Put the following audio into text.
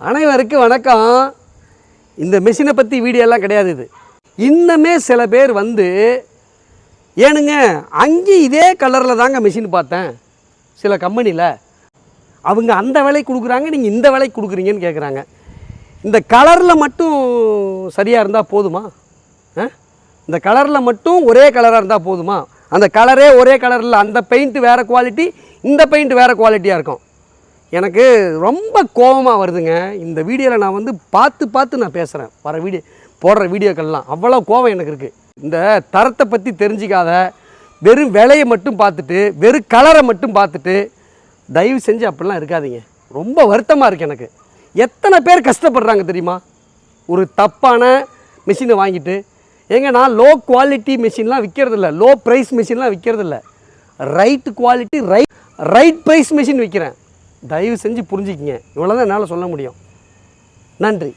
அனைவருக்கும் வணக்கம். இந்த மிஷினை பற்றி வீடியோலாம் கிடையாது. இது இன்னமே சில பேர் வந்து ஏனுங்க அங்கேயும் இதே கலரில் தாங்க மிஷின் பார்த்தேன் சில கம்பெனியில், அவங்க அந்த விலைக்கு கொடுக்குறாங்க, நீங்கள் இந்த விலைக்கு கொடுக்குறீங்கன்னு கேட்குறாங்க. இந்த கலரில் மட்டும் சரியாக இருந்தால் போதுமா? இந்த கலரில் மட்டும் ஒரே கலராக இருந்தால் போதுமா? அந்த கலரே ஒரே கலரில், அந்த பெயிண்ட்டு வேறு குவாலிட்டி, இந்த பெயிண்ட் வேறு குவாலிட்டியாக இருக்கும். எனக்கு ரொம்ப கோபமாக வருதுங்க. இந்த வீடியோவில் நான் வந்து பார்த்து நான் பேசுகிறேன். போடுற வீடியோக்கள்லாம் அவ்வளோ கோபம் எனக்கு இருக்குது. இந்த தரத்தை பற்றி தெரிஞ்சிக்காத, வெறும் விலையை மட்டும் பார்த்துட்டு, வெறும் கலரை மட்டும் பார்த்துட்டு தயவு செஞ்சு அப்படிலாம் இருக்காதீங்க. ரொம்ப வருத்தமாக இருக்குது எனக்கு. எத்தனை பேர் கஷ்டப்படுறாங்க தெரியுமா? ஒரு தப்பான மிஷினை வாங்கிட்டு. ஏங்க நான் லோ குவாலிட்டி மிஷின்லாம் விற்கிறதில்ல, லோ ப்ரைஸ் மிஷின்லாம் விற்கிறதில்ல, right quality right price machine விற்கிறேன். தயவு செஞ்சு புரிஞ்சுக்கிங்க. இவ்வளோ தான் என்னால் சொல்ல முடியும். நன்றி.